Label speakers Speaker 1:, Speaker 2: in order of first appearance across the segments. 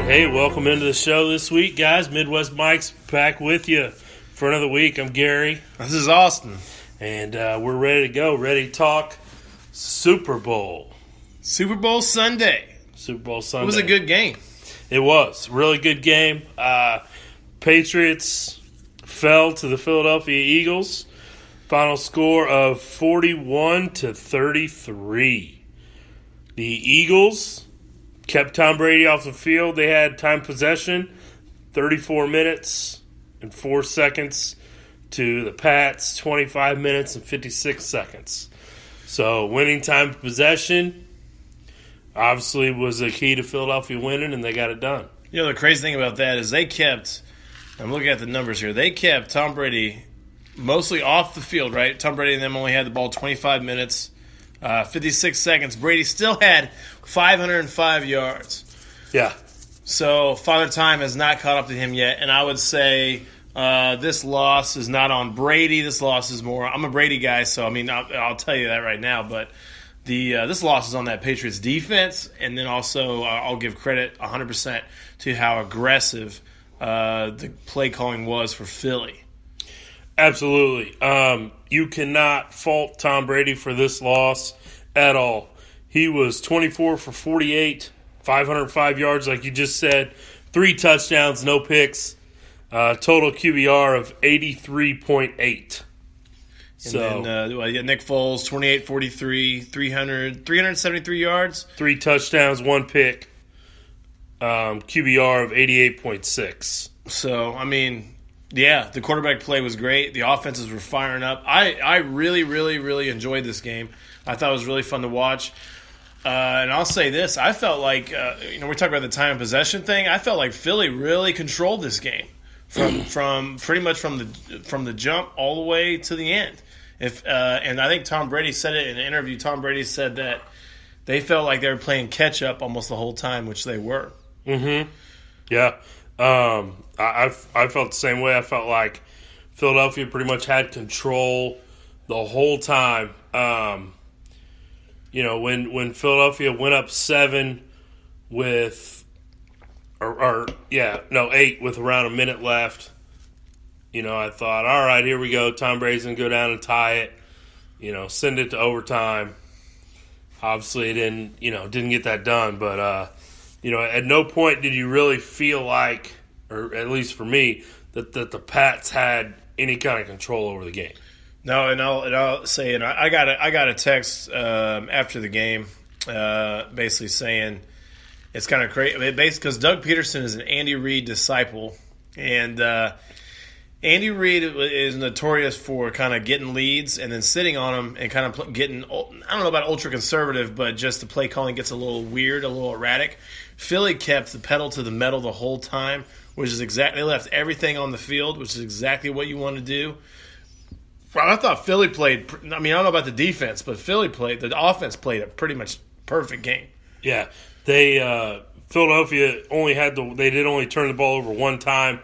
Speaker 1: Hey, welcome into the show this week, guys. Midwest Mike's back with you for another week. I'm Gary.
Speaker 2: This is Austin.
Speaker 1: And we're ready to go, ready to talk Super Bowl.
Speaker 2: Super Bowl Sunday.
Speaker 1: Super Bowl Sunday.
Speaker 2: It was a good game.
Speaker 1: It was. Really good game. Patriots fell to the Philadelphia Eagles. Final score of 41-33. The Eagles kept Tom Brady off the field. They had time possession, 34 minutes and 4 seconds to the Pats, 25 minutes and 56 seconds. So winning time possession obviously was the key to Philadelphia winning, and they got it done.
Speaker 2: You know, the crazy thing about that is they kept, I'm looking at the numbers here, they kept Tom Brady mostly off the field, right? Tom Brady and them only had the ball 25 minutes. 56 seconds. Brady still had 505 yards.
Speaker 1: Yeah.
Speaker 2: So Father Time has not caught up to him yet. And I would say this loss is not on Brady. This loss is more – I'm a Brady guy, so, I mean, I'll tell you that right now. But this loss is on that Patriots defense. And then also I'll give credit 100% to how aggressive the play calling was for Philly.
Speaker 1: Absolutely. You cannot fault Tom Brady for this loss at all. He was 24 for 48, 505 yards, like you just said, 3 touchdowns, no picks, total QBR of 83.8.
Speaker 2: And then Nick Foles, 28-43, 373 yards.
Speaker 1: 3 touchdowns, 1 pick, QBR of 88.6.
Speaker 2: So, I mean, yeah, the quarterback play was great. The offenses were firing up. I really, really, really enjoyed this game. I thought it was really fun to watch. And I'll say this. I felt like, we talk about the time of possession thing. I felt like Philly really controlled this game from pretty much from the jump all the way to the end. And I think Tom Brady said it in an interview. Tom Brady said that they felt like they were playing catch-up almost the whole time, which they were.
Speaker 1: Mm-hmm. Yeah. I felt the same way. I felt like Philadelphia pretty much had control the whole time. When Philadelphia went up 7 with, 8 with around a minute left, I thought, all right, here we go. Tom Brady's going to go down and tie it, send it to overtime. Obviously, it didn't get that done, but, at no point did you really feel like, or at least for me, that the Pats had any kind of control over the game.
Speaker 2: No, and I'll say, and I got a text after the game, basically saying it's kind of crazy, because Doug Peterson is an Andy Reid disciple, and Andy Reid is notorious for kind of getting leads and then sitting on them and kind of getting, I don't know about ultra conservative, but just the play calling gets a little weird, a little erratic. Philly kept the pedal to the metal the whole time, which is exactly, they left everything on the field, which is exactly what you want to do. Well, I thought Philly played, I don't know about the defense, but the offense played a pretty much perfect game.
Speaker 1: Yeah. Philadelphia they did only turn the ball over one time.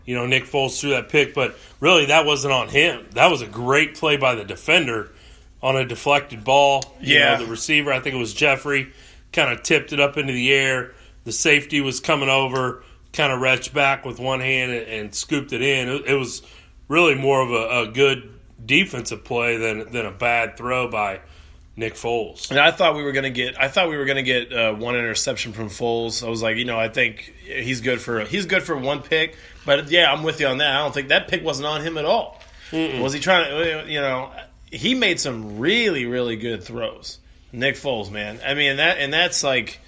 Speaker 1: Nick Foles threw that pick, but really that wasn't on him. That was a great play by the defender on a deflected ball.
Speaker 2: Yeah.
Speaker 1: The receiver, I think it was Jeffrey, kind of tipped it up into the air. The safety was coming over, kind of reached back with one hand and scooped it in. It was really more of a good defensive play than a bad throw by Nick Foles.
Speaker 2: And I thought we were going to get one interception from Foles. I was like, I think he's good for one pick. But yeah, I'm with you on that. I don't think that pick wasn't on him at all. Mm-mm. Was he trying to? He made some really, really good throws. Nick Foles, man. That's like,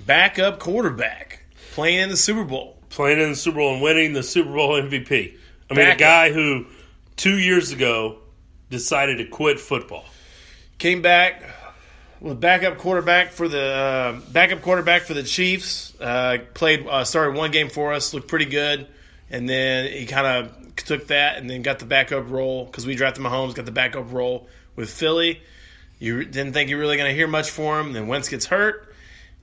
Speaker 2: backup quarterback playing in the Super Bowl
Speaker 1: and winning the Super Bowl MVP. A guy who 2 years ago decided to quit football.
Speaker 2: Came back with backup quarterback for the Chiefs. Started one game for us, looked pretty good, and then he kind of took that and then got the backup role because we drafted Mahomes. Got the backup role with Philly. You didn't think you were really going to hear much for him. Then Wentz gets hurt.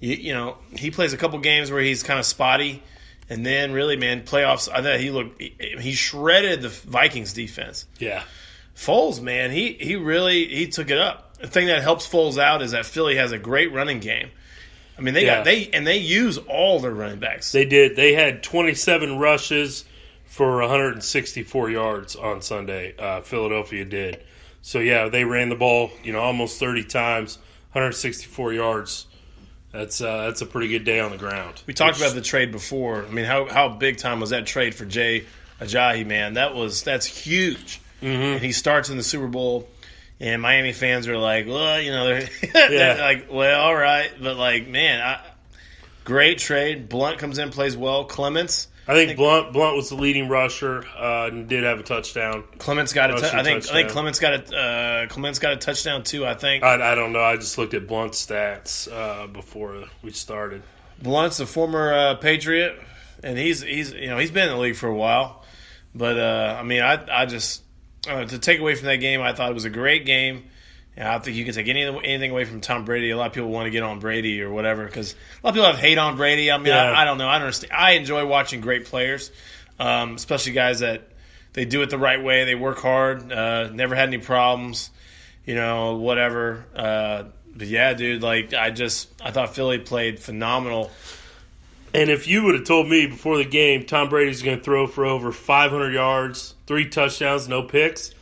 Speaker 2: He plays a couple games where he's kind of spotty. And then, really, man, playoffs, I thought he shredded the Vikings defense.
Speaker 1: Yeah.
Speaker 2: Foles, man, he really took it up. The thing that helps Foles out is that Philly has a great running game. I mean, they use all their running backs.
Speaker 1: They did. They had 27 rushes for 164 yards on Sunday. Philadelphia did. So yeah, they ran the ball, almost 30 times, 164 yards. That's a pretty good day on the ground.
Speaker 2: We talked about the trade before. I mean, how big time was that trade for Jay Ajayi, man? That's huge. And he starts in the Super Bowl, and Miami fans are like, well, they're like, well, all right, but like, man, great trade. Blunt comes in, plays well. Clements.
Speaker 1: I think Blunt was the leading rusher and did have a touchdown.
Speaker 2: Clements got a I think Clements got a touchdown too. I think.
Speaker 1: I don't know. I just looked at Blunt's stats before we started.
Speaker 2: Blunt's a former Patriot, and he's been in the league for a while. But I mean, I just to take away from that game, I thought it was a great game. And I don't think you can take anything away from Tom Brady. A lot of people want to get on Brady or whatever because a lot of people have hate on Brady. I mean, I don't know. I don't understand. I enjoy watching great players, especially guys that they do it the right way. They work hard, never had any problems, whatever. But yeah, dude, like I thought Philly played phenomenal.
Speaker 1: And if you would have told me before the game Tom Brady's going to throw for over 500 yards, 3 touchdowns, no picks,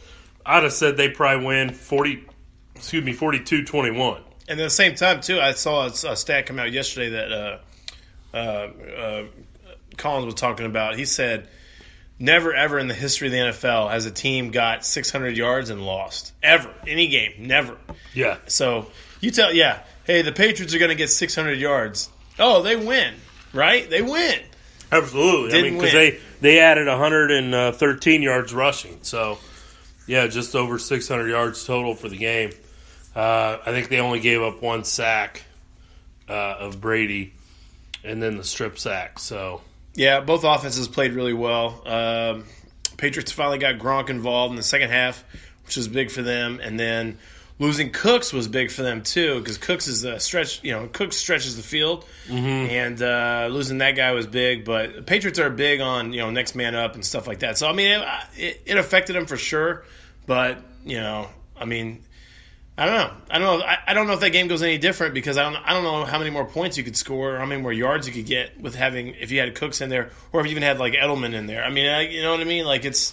Speaker 1: I'd have said they probably win 42-21.
Speaker 2: And at the same time, too, I saw a stat come out yesterday that Collins was talking about. He said, never, ever in the history of the NFL has a team got 600 yards and lost. Ever. Any game. Never.
Speaker 1: Yeah.
Speaker 2: So you tell, hey, the Patriots are going to get 600 yards. Oh, they win, right? They win.
Speaker 1: Absolutely. Because they added 113 yards rushing. So, yeah, just over 600 yards total for the game. I think they only gave up 1 sack of Brady and then the strip sack. So
Speaker 2: yeah, both offenses played really well. Patriots finally got Gronk involved in the second half, which was big for them. And then losing Cooks was big for them too because Cooks is a stretch. Cooks stretches the field, and losing that guy was big. But the Patriots are big on next man up and stuff like that. So I mean, it affected them for sure. But I mean. I don't know if that game goes any different because I don't know how many more points you could score or how many more yards you could get with if you had Cooks in there or if you even had like Edelman in there. I mean, you know what I mean? Like it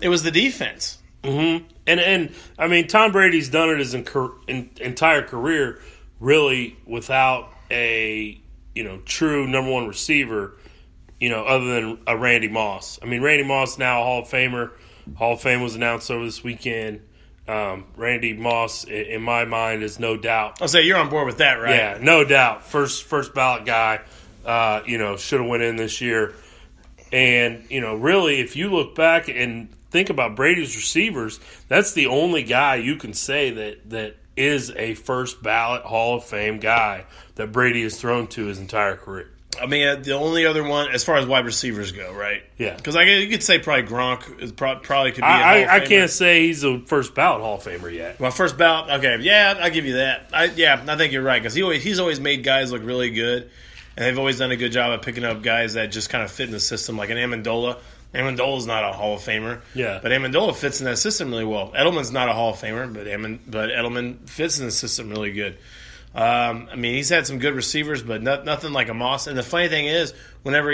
Speaker 2: was the defense.
Speaker 1: Mm-hmm. And I mean, Tom Brady's done it his entire career really without a true number one receiver, other than a Randy Moss. I mean, Randy Moss now a Hall of Famer. Hall of Fame was announced over this weekend. Randy Moss, in my mind, is no doubt.
Speaker 2: I'll say you're on board with that, right?
Speaker 1: Yeah, no doubt. First ballot guy, should have went in this year. And, really, if you look back and think about Brady's receivers, that's the only guy you can say that is a first ballot Hall of Fame guy that Brady has thrown to his entire career.
Speaker 2: I mean, the only other one, as far as wide receivers go, right?
Speaker 1: Yeah.
Speaker 2: Because you could say probably Gronk is probably could be a Hall of Famer.
Speaker 1: I can't say he's a first ballot Hall of Famer yet.
Speaker 2: Well, first ballot, okay. Yeah, I'll give you that. I think you're right because he's always made guys look really good, and they've always done a good job of picking up guys that just kind of fit in the system, like an Amendola. Amendola's not a Hall of Famer.
Speaker 1: Yeah.
Speaker 2: But Amendola fits in that system really well. Edelman's not a Hall of Famer, but Edelman fits in the system really good. I mean, he's had some good receivers, but nothing like a Moss. And the funny thing is, whenever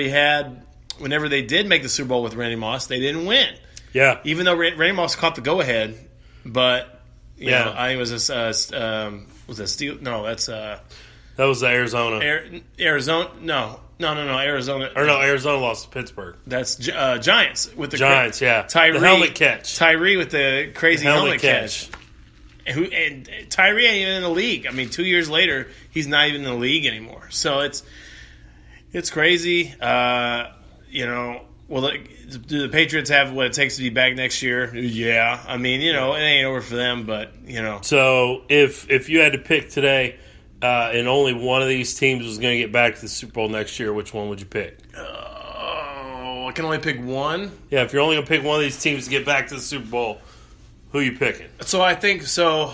Speaker 2: they did make the Super Bowl with Randy Moss, they didn't win.
Speaker 1: Yeah.
Speaker 2: Even though Randy Moss caught the go-ahead, but I think it was was it Steel? No, that's
Speaker 1: that was Arizona.
Speaker 2: Arizona. No, Arizona.
Speaker 1: Or no, Arizona lost to Pittsburgh.
Speaker 2: That's Giants with the
Speaker 1: Giants. Yeah,
Speaker 2: Tyree,
Speaker 1: the helmet catch.
Speaker 2: Tyree with the crazy helmet catch. And Tyree ain't even in the league. I mean, 2 years later, he's not even in the league anymore. So it's crazy. Well, do the Patriots have what it takes to be back next year? Yeah. I mean, it ain't over for them, but
Speaker 1: So if you had to pick today, and only one of these teams was going to get back to the Super Bowl next year, which one would you pick?
Speaker 2: I can only pick one.
Speaker 1: Yeah, if you're only going to pick one of these teams to get back to the Super Bowl. Who are you picking?
Speaker 2: So I think so.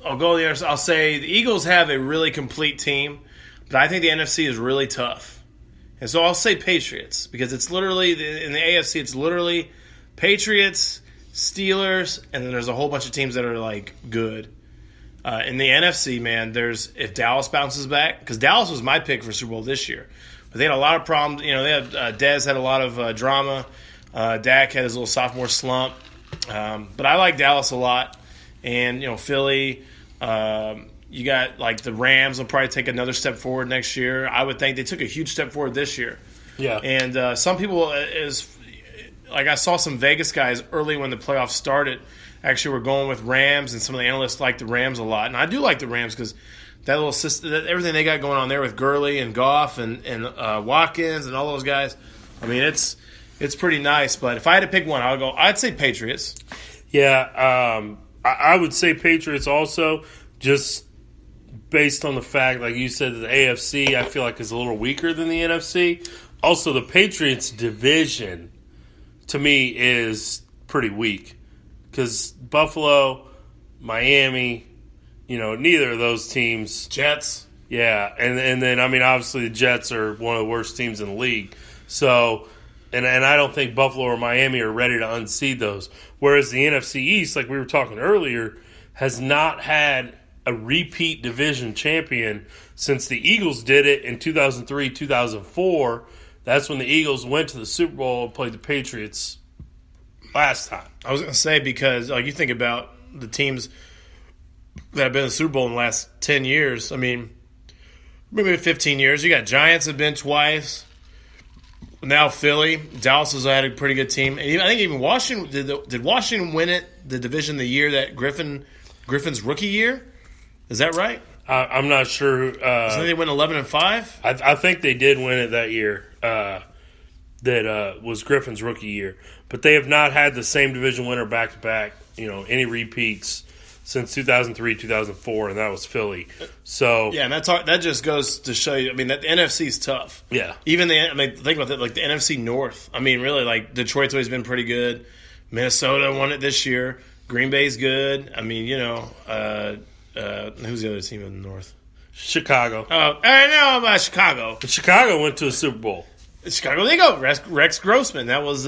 Speaker 2: I'll go there. I'll say the Eagles have a really complete team, but I think the NFC is really tough. And so I'll say Patriots because it's literally in the AFC. It's literally Patriots, Steelers, and then there's a whole bunch of teams that are like good. In the NFC, man, if Dallas bounces back, because Dallas was my pick for Super Bowl this year, but they had a lot of problems. They had Dez had a lot of drama. Dak had his little sophomore slump, but I like Dallas a lot, and Philly. You got like the Rams will probably take another step forward next year. I would think they took a huge step forward this year.
Speaker 1: Yeah,
Speaker 2: and some people I saw some Vegas guys early when the playoffs started. Actually, we're going with Rams, and some of the analysts like the Rams a lot, and I do like the Rams because that little system, everything they got going on there with Gurley and Goff and Watkins and all those guys. I mean, it's pretty nice. But if I had to pick one, I'd say Patriots.
Speaker 1: Yeah, I would say Patriots also, just based on the fact, like you said, the AFC I feel like is a little weaker than the NFC. Also, the Patriots division to me is pretty weak. Because Buffalo, Miami, neither of those teams.
Speaker 2: Jets.
Speaker 1: Yeah, and then, obviously the Jets are one of the worst teams in the league. So, and I don't think Buffalo or Miami are ready to unseed those. Whereas the NFC East, like we were talking earlier, has not had a repeat division champion since the Eagles did it in 2003, 2004. That's when the Eagles went to the Super Bowl and played the Patriots last time.
Speaker 2: I was going to say, because you think about the teams that have been in the Super Bowl in the last 10 years. Maybe 15 years. You got Giants have been twice. Now Philly. Dallas has had a pretty good team. And I think even Washington – did Washington win it, the division, the year that Griffin's rookie year? Is that right?
Speaker 1: I'm not sure.
Speaker 2: So they went 11-5?
Speaker 1: I think they did win it that year. That was Griffin's rookie year. But they have not had the same division winner back-to-back, any repeats since 2003, 2004, and that was Philly. So
Speaker 2: yeah, and that just goes to show you, that the NFC is tough.
Speaker 1: Yeah.
Speaker 2: Even think about that, like the NFC North. Really, like Detroit's always been pretty good. Minnesota won it this year. Green Bay's good. Who's the other team in the North?
Speaker 1: Chicago.
Speaker 2: I know about Chicago.
Speaker 1: But Chicago went to a Super Bowl.
Speaker 2: Chicago, they go. Rex Grossman. That was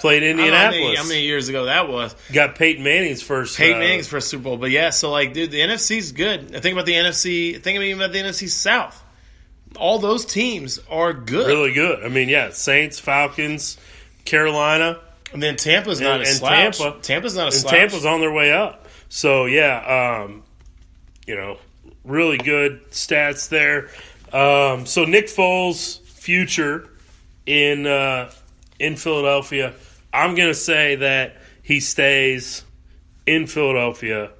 Speaker 1: played Indianapolis.
Speaker 2: How many years ago that was?
Speaker 1: Got Peyton Manning's first
Speaker 2: Super Bowl. But yeah, so dude, the NFC's good. Think about the NFC. Think about the NFC South. All those teams are good.
Speaker 1: Really good. Saints, Falcons, Carolina,
Speaker 2: and then Tampa's not a slouch. Tampa's not a slouch.
Speaker 1: Tampa's on their way up. So yeah, really good stats there. So Nick Foles' future in Philadelphia, I'm going to say that he stays in Philadelphia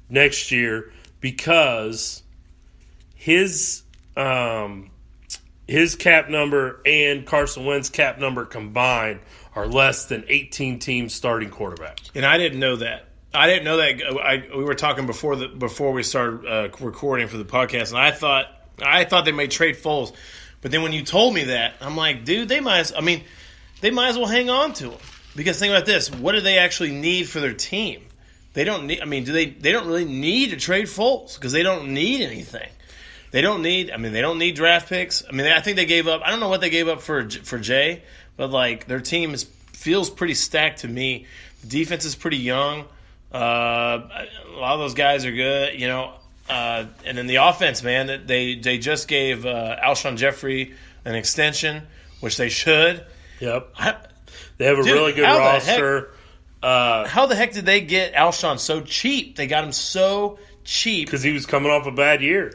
Speaker 1: next year because his cap number and Carson Wentz's cap number combined are less than 18 teams starting quarterbacks.
Speaker 2: And I didn't know that. We were talking before we started recording for the podcast, and I thought they might trade Foles. But then when you told me that, I'm like, dude, they might as well hang on to him. Because think about this, what do they actually need for their team? They don't need. They don't really need to trade Foles because they don't need anything. They don't need. They don't need draft picks. I think they gave up. I don't know what they gave up for Jay, but their team feels pretty stacked to me. The defense is pretty young. A lot of those guys are good. And then the offense, man, they just gave Alshon Jeffrey an extension, which they should.
Speaker 1: Yep. They have a really good roster.
Speaker 2: How the heck did they get Alshon so cheap? They got him so cheap.
Speaker 1: Because he was coming off a bad year.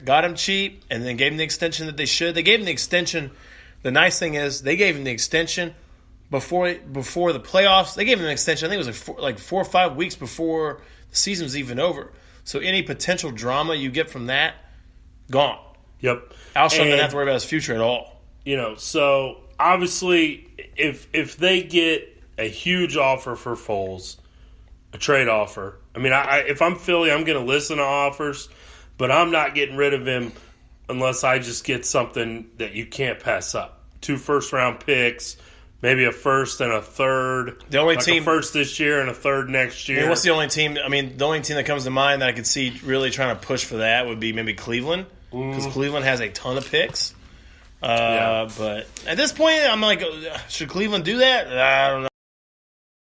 Speaker 2: Got him cheap, and then gave him the extension that they should. They gave him the extension. The nice thing is they gave him the extension before the playoffs. They gave him an extension. I think it was like 4 or 5 weeks before the season was even over. So any potential drama you get from that, gone.
Speaker 1: Yep.
Speaker 2: Alshon didn't have to worry about his future at all.
Speaker 1: So obviously if they get a huge offer for Foles, a trade offer, if I'm Philly, I'm going to listen to offers, but I'm not getting rid of him unless I just get something that you can't pass up. 2 first-round picks, maybe a first and a third.
Speaker 2: The only team,
Speaker 1: a first this year and a third next year.
Speaker 2: What's the only team? The only team that comes to mind that I could see really trying to push for that would be maybe Cleveland, because Cleveland has a ton of picks. But at this point, I'm like, should Cleveland do that? I don't know.